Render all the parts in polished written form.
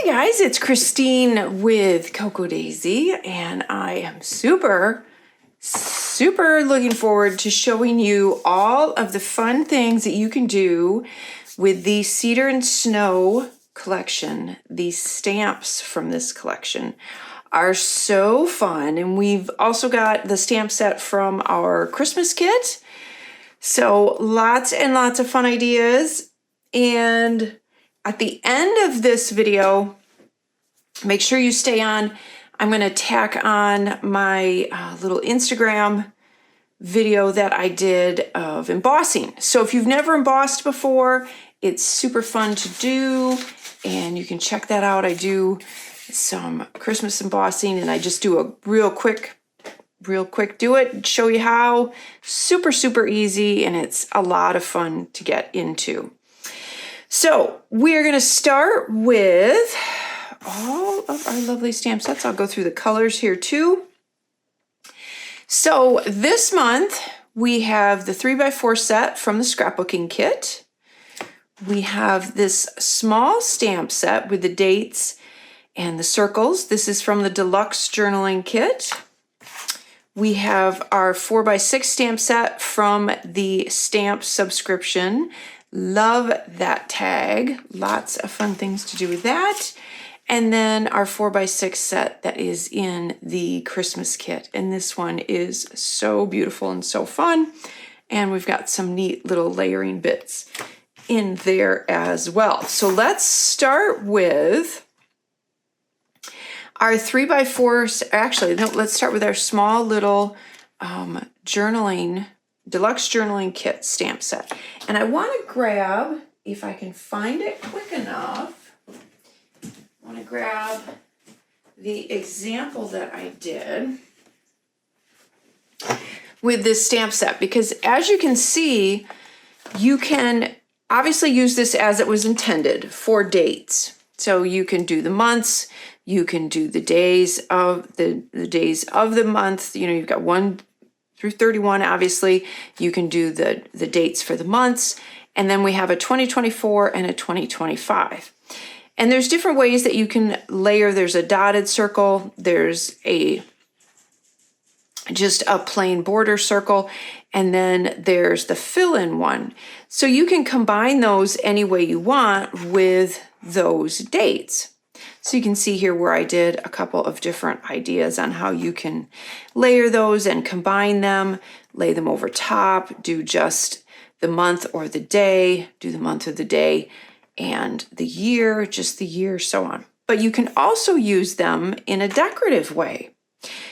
Hey guys, it's Christine with Cocoa Daisy, and I am super looking forward to showing you all of the fun things that you can do with the Cedar and Snow collection. These stamps from this collection are so fun, and we've also got the stamp set from our Christmas kit. So lots and lots of fun ideas. And at the end of this video, make sure you stay on. I'm going to tack on my little Instagram video that I did of embossing. So if you've never embossed before, it's super fun to do, and you can check that out. I do some Christmas embossing, and I just do a real quick do it, show you how. Super easy, and it's a lot of fun to get into. So we're going to start with all of our lovely stamp sets. I'll go through the colors here too. So this month we have the 3x4 set from the scrapbooking kit. We have this small stamp set with the dates and the circles. This is from the deluxe journaling kit. We have our 4x6 stamp set from the stamp subscription. Love that tag. Lots of fun things to do with that. And then our 4x6 set that is in the Christmas kit. And this one is so beautiful and so fun. And we've got some neat little layering bits in there as well. So let's start with our 3x4. Actually, no, let's start with our small little deluxe journaling kit stamp set. And I want to grab, if I can find it quick enough, I want to grab the example that I did with this stamp set, because as you can see, you can obviously use this as it was intended for dates. So you can do the months, you can do the days of the days of the month. You know, you've got 1 through 31, obviously. You can do the dates for the months. And then we have a 2024 and a 2025. And there's different ways that you can layer. There's a dotted circle. There's just a plain border circle. And then there's the fill-in one. So you can combine those any way you want with those dates. So you can see here where I did a couple of different ideas on how you can layer those and combine them, lay them over top, do just the month or the day, do the month or the day, and the year, just the year, so on. But you can also use them in a decorative way.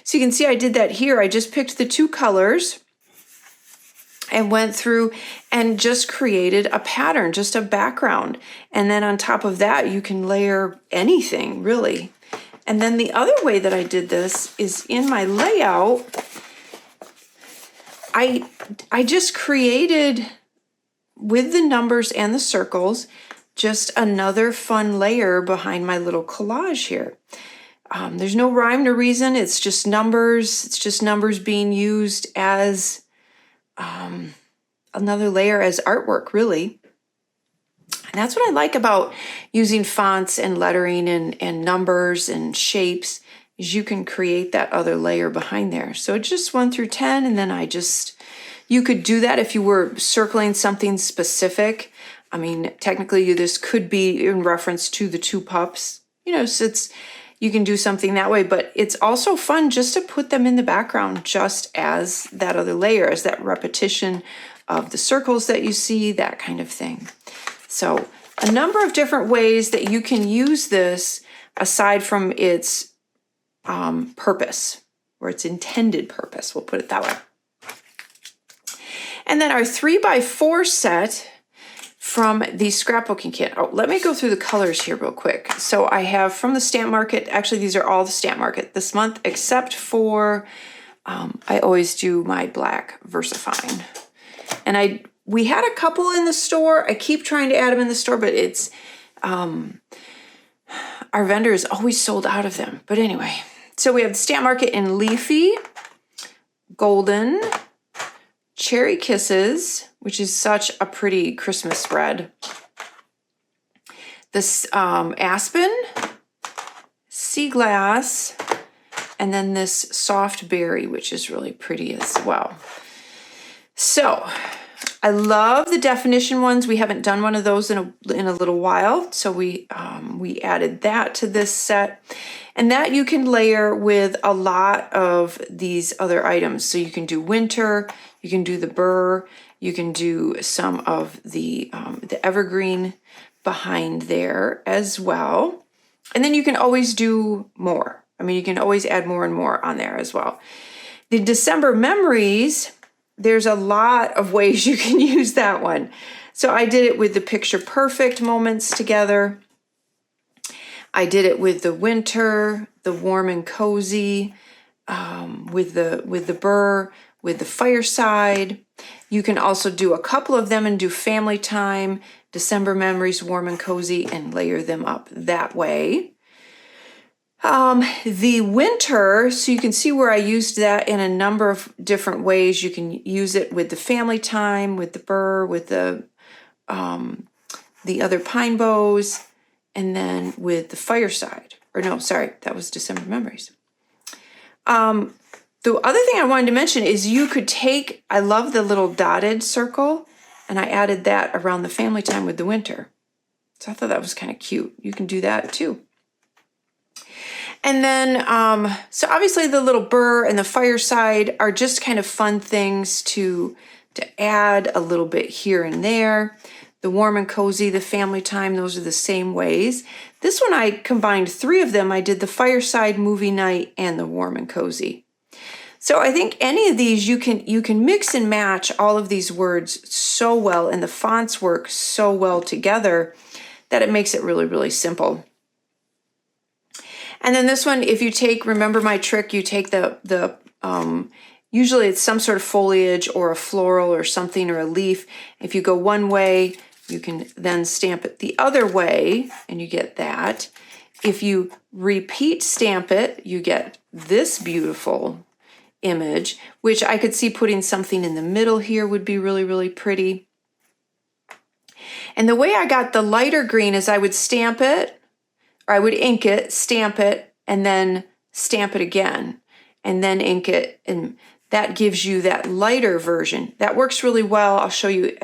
So you can see I did that here. I just picked the two colors and went through and just created a pattern, just a background. And then on top of that, you can layer anything, really. And then the other way that I did this is in my layout, I just created, with the numbers and the circles, just another fun layer behind my little collage here. There's no rhyme or reason. It's just numbers. It's just numbers being used as another layer as artwork, really. And that's what I like about using fonts and lettering and numbers and shapes, is you can create that other layer behind there. So just 1 through 10, and then you could do that if you were circling something specific. I mean, technically this could be in reference to the two pups, you know, so you can do something that way, but it's also fun just to put them in the background just as that other layer, as that repetition of the circles that you see, that kind of thing. So a number of different ways that you can use this aside from its purpose, or its intended purpose, we'll put it that way. And then our 3x4 set from the scrapbooking kit. Oh, let me go through the colors here real quick. So I have from the Stamp Market, actually these are all the Stamp Market this month, except for, I always do my black VersaFine. And we had a couple in the store. I keep trying to add them in the store, but it's, our vendor is always sold out of them. But anyway, so we have the Stamp Market in Leafy, Golden, Cherry Kisses, which is such a pretty Christmas spread. This Aspen, sea glass, and then this soft berry, which is really pretty as well. So I love the definition ones. We haven't done one of those in a little while, so we added that to this set. And that you can layer with a lot of these other items. So you can do winter, you can do the burr, you can do some of the evergreen behind there as well. And then you can always do more. I mean, you can always add more and more on there as well. The December memories, there's a lot of ways you can use that one. So I did it with the picture perfect moments together. I did it with the winter, the warm and cozy, with the burr, with the fireside. You can also do a couple of them and do family time, December memories, warm and cozy, and layer them up that way. The winter, so you can see where I used that in a number of different ways. You can use it with the family time, with the burr, with the other pine boughs, and then with the fireside. Or no, sorry, that was December memories. The other thing I wanted to mention is you could take, I love the little dotted circle, and I added that around the family time with the winter. So I thought that was kind of cute. You can do that too. And then, so obviously the little burr and the fireside are just kind of fun things to add a little bit here and there. The warm and cozy, the family time, those are the same ways. This one I combined 3 of them. I did the fireside, movie night, and the warm and cozy. So I think any of these you can mix and match all of these words so well, and the fonts work so well together that it makes it really, really simple. And then this one, if you take, remember my trick, you take usually it's some sort of foliage or a floral or something or a leaf. If you go one way, you can then stamp it the other way and you get that. If you repeat stamp it, you get this beautiful image, which I could see putting something in the middle here would be really, really pretty. And the way I got the lighter green is I would stamp it, or I would ink it, stamp it, and then stamp it again, and then ink it, and that gives you that lighter version. That works really well. I'll show you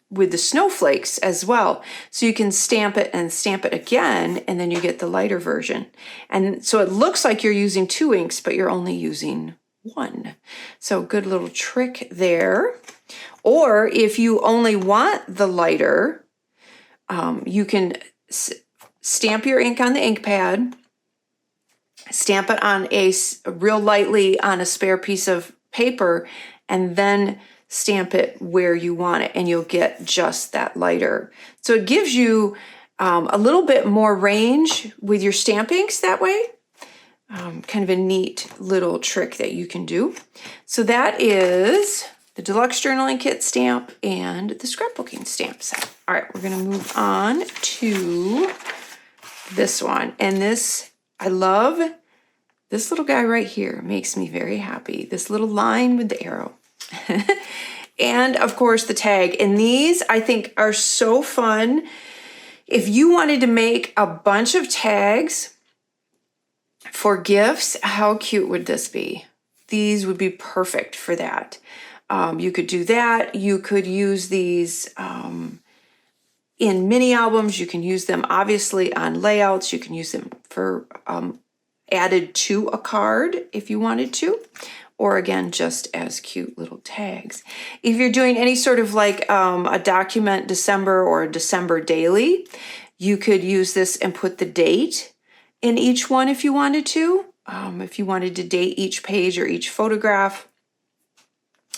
with the snowflakes as well. So you can stamp it and stamp it again, and then you get the lighter version. And so it looks like you're using 2 inks, but you're only using 1. So good little trick there. Or if you only want the lighter, you can stamp your ink on the ink pad, stamp it on real lightly on a spare piece of paper, and then stamp it where you want it, and you'll get just that lighter. So it gives you a little bit more range with your stampings that way. Kind of a neat little trick that you can do. So that is the Deluxe Journaling Kit stamp and the scrapbooking stamp set. All right, we're going to move on to this one. And this, I love this little guy right here. Makes me very happy. This little line with the arrow. And of course the tag. And these I think are so fun. If you wanted to make a bunch of tags for gifts, how cute would this be? These would be perfect for that. You could do that. You could use these in mini albums. You can use them obviously on layouts. You can use them for added to a card if you wanted to, or again, just as cute little tags. If you're doing any sort of like a document December or a December daily, you could use this and put the date in each one if you wanted to. If you wanted to date each page or each photograph,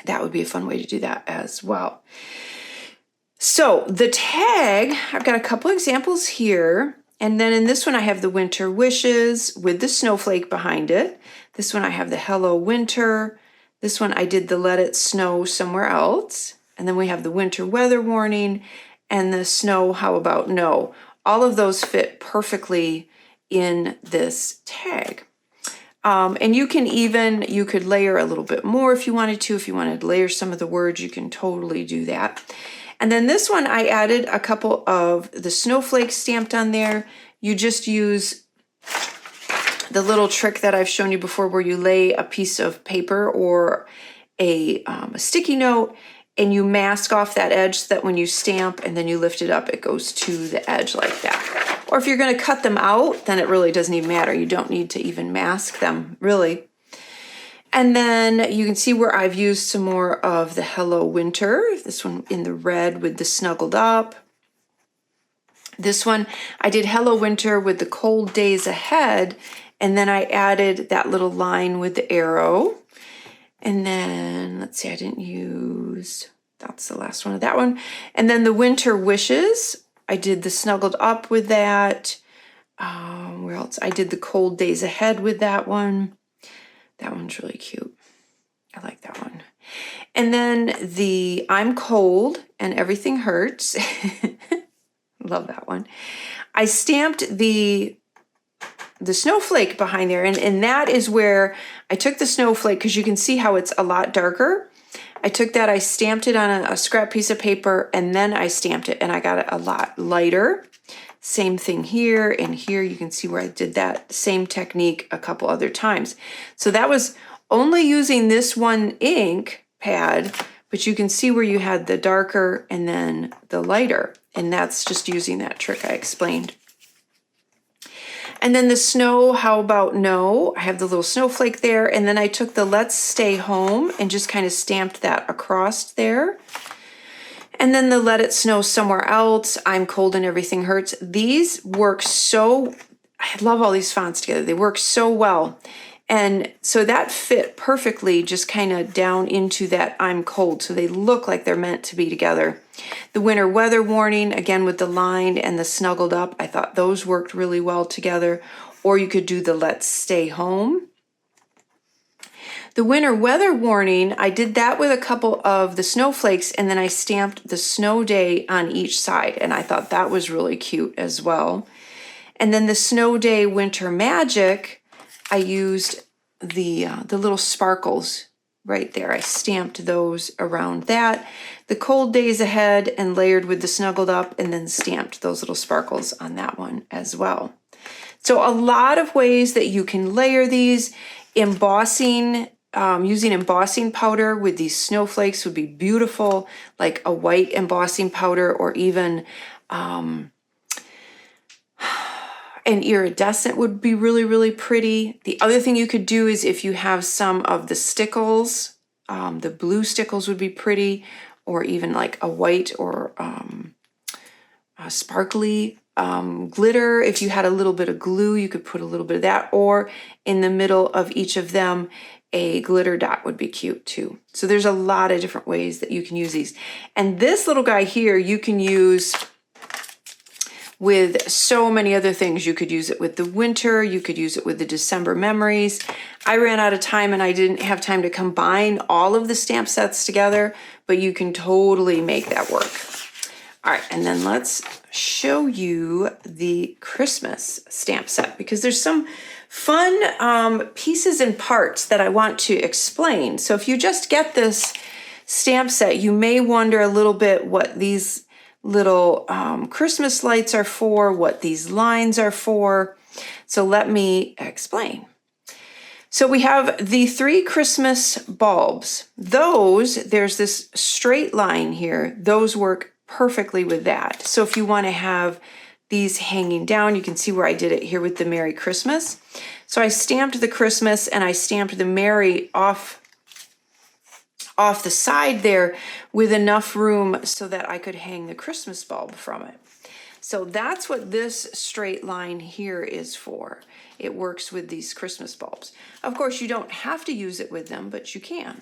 that would be a fun way to do that as well. So the tag, I've got a couple examples here. And then in this one, I have the winter wishes with the snowflake behind it. This one, I have the hello winter. This one, I did the let it snow somewhere else. And then we have the winter weather warning and the snow, how about no? All of those fit perfectly in this tag. And you could layer a little bit more if you wanted to. If you wanted to layer some of the words, you can totally do that. And then this one, I added a couple of the snowflakes stamped on there. You just use the little trick that I've shown you before where you lay a piece of paper or a sticky note and you mask off that edge so that when you stamp and then you lift it up, it goes to the edge like that. Or if you're going to cut them out, then it really doesn't even matter. You don't need to even mask them, really. And then you can see where I've used some more of the Hello Winter, this one in the red with the snuggled up. This one, I did Hello Winter with the cold days ahead, and then I added that little line with the arrow. And then, let's see, I didn't use, that's the last one of that one. And then the Winter Wishes, I did the snuggled up with that. Where else? I did the cold days ahead with that one. That one's really cute. I like that one. And then the I'm cold and everything hurts. Love that one. I stamped the snowflake behind there, and that is where I took the snowflake, because you can see how it's a lot darker. I took that, I stamped it on a scrap piece of paper, and then I stamped it, and I got it a lot lighter. Same thing here, and here you can see where I did that same technique a couple other times. So that was only using this one ink pad, but you can see where you had the darker and then the lighter, and that's just using that trick I explained. And then the snow, how about no? I have the little snowflake there, and then I took the Let's Stay Home and just kind of stamped that across there. And then the Let It Snow Somewhere Else, I'm Cold and Everything Hurts. These work so, I love all these fonts together. They work so well. And so that fit perfectly just kind of down into that I'm cold. So they look like they're meant to be together. The winter weather warning, again with the line and the snuggled up, I thought those worked really well together. Or you could do the Let's Stay Home. The winter weather warning, I did that with a couple of the snowflakes, and then I stamped the snow day on each side, and I thought that was really cute as well. And then the snow day winter magic, I used the little sparkles right there. I stamped those around that. The cold days ahead and layered with the snuggled up, and then stamped those little sparkles on that one as well. So a lot of ways that you can layer these. Embossing, using embossing powder with these snowflakes would be beautiful, like a white embossing powder, or even an iridescent would be really, really pretty. The other thing you could do is if you have some of the stickles, the blue stickles would be pretty, or even like a white or a sparkly glitter. If you had a little bit of glue, you could put a little bit of that, or in the middle of each of them, a glitter dot would be cute too. So there's a lot of different ways that you can use these. And this little guy here, you can use with so many other things. You could use it with the winter, you could use it with the December memories. I ran out of time and I didn't have time to combine all of the stamp sets together, but you can totally make that work. All right, and then let's show you the Christmas stamp set, because there's some fun pieces and parts that I want to explain. So if you just get this stamp set, you may wonder a little bit what these little Christmas lights are for, what these lines are for. So let me explain. So we have the 3 Christmas bulbs. Those, there's this straight line here. Those work perfectly with that. So if you want to have these hanging down, you can see where I did it here with the Merry Christmas. So I stamped the Christmas and I stamped the Merry off the side there with enough room so that I could hang the Christmas bulb from it. So that's what this straight line here is for. It works with these Christmas bulbs. Of course, you don't have to use it with them, but you can.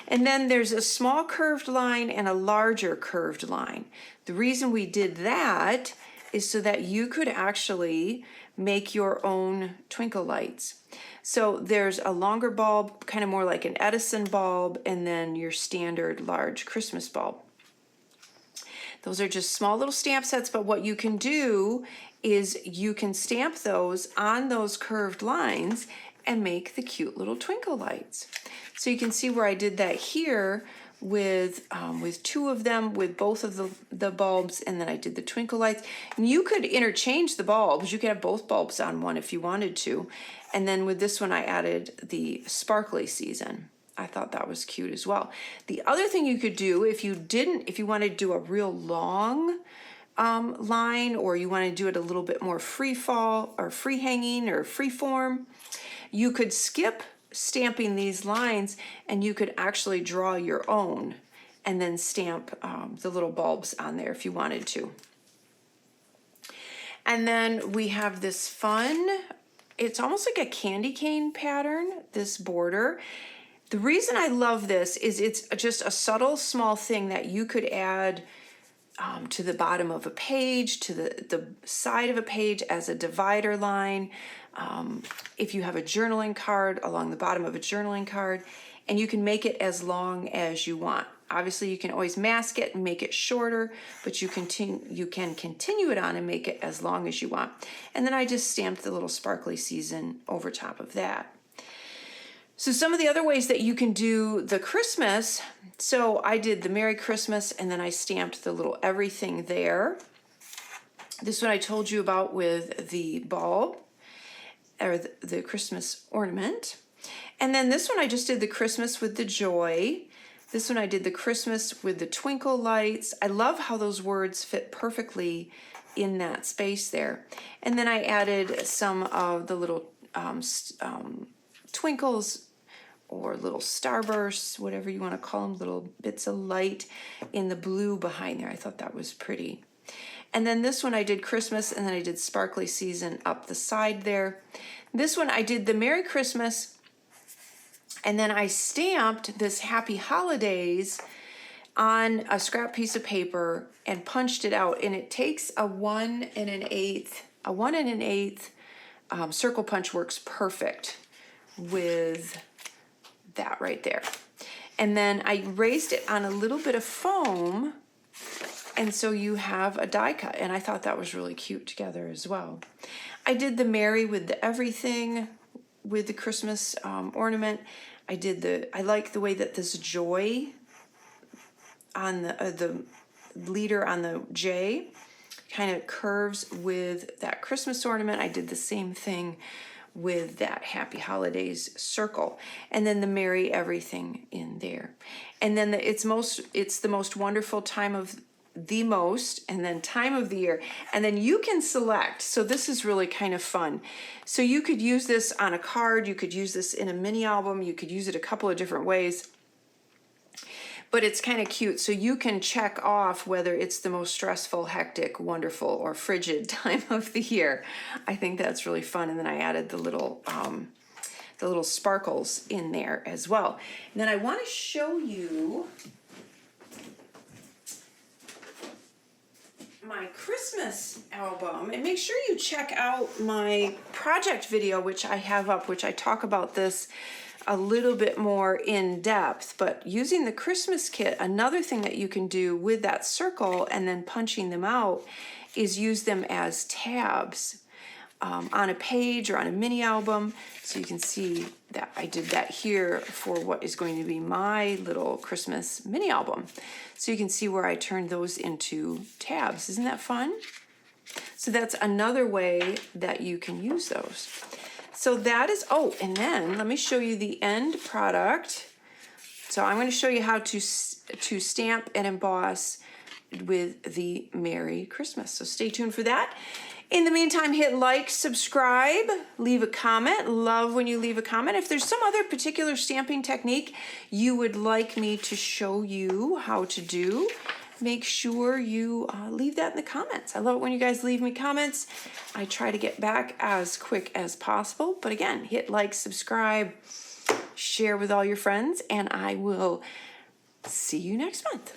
And then there's a small curved line and a larger curved line. The reason we did that is so that you could actually make your own twinkle lights. So there's a longer bulb, kind of more like an Edison bulb, and then your standard large Christmas bulb. Those are just small little stamp sets, but what you can do is you can stamp those on those curved lines and make the cute little twinkle lights. So you can see where I did that here with 2 of them, with both of the bulbs, and then I did the twinkle lights. And you could interchange the bulbs. You could have both bulbs on one if you wanted to. And then with this one, I added the sparkly season. I thought that was cute as well. The other thing you could do if you wanted to do a real long line, or you want to do it a little bit more free fall or free hanging or free form, you could skip stamping these lines and you could actually draw your own and then stamp the little bulbs on there if you wanted to. And then we have this fun, it's almost like a candy cane pattern, this border. The reason I love this is it's just a subtle small thing that you could add to the bottom of a page, to the side of a page as a divider line. If you have a journaling card, along the bottom of a journaling card, and you can make it as long as you want. Obviously, you can always mask it and make it shorter, but you can continue it on and make it as long as you want. And then I just stamped the little sparkly season over top of that. So some of the other ways that you can do the Christmas, so I did the Merry Christmas and then I stamped the little everything there. This one I told you about with the bulb, or the Christmas ornament. And then this one I just did the Christmas with the joy. This one I did the Christmas with the twinkle lights. I love how those words fit perfectly in that space there. And then I added some of the little twinkles or little starbursts, whatever you want to call them, little bits of light in the blue behind there. I thought that was pretty. And then this one I did Christmas, and then I did sparkly season up the side there. This one I did the Merry Christmas, and then I stamped this Happy Holidays on a scrap piece of paper and punched it out. And it takes a 1 1/8 circle punch works perfect with that right there. And then I raised it on a little bit of foam, and so you have a die cut, and I thought that was really cute together as well. I did the Merry with the everything with the Christmas ornament. I like the way that this joy on the leader on the J kind of curves with that Christmas ornament. I did the same thing with that Happy Holidays circle, and then the Merry everything in there. And then it's the most wonderful time of and then time of the year. And then you can select. So this is really kind of fun. So you could use this on a card. You could use this in a mini album. You could use it a couple of different ways. But it's kind of cute. So you can check off whether it's the most stressful, hectic, wonderful, or frigid time of the year. I think that's really fun. And then I added the little sparkles in there as well. And then I want to show you my Christmas album, and make sure you check out my project video, which I have up, which I talk about this a little bit more in depth. But using the Christmas kit, another thing that you can do with that circle and then punching them out is use them as tabs on a page or on a mini album. So you can see that I did that here for what is going to be my little Christmas mini album. So you can see where I turned those into tabs. Isn't that fun? So that's another way that you can use those. So that is, and then let me show you the end product. So I'm going to show you how to stamp and emboss with the Merry Christmas. So stay tuned for that. In the meantime, hit like, subscribe, leave a comment. Love when you leave a comment. If there's some other particular stamping technique you would like me to show you how to do, make sure you leave that in the comments. I love it when you guys leave me comments. I try to get back as quick as possible. But again, hit like, subscribe, share with all your friends, and I will see you next month.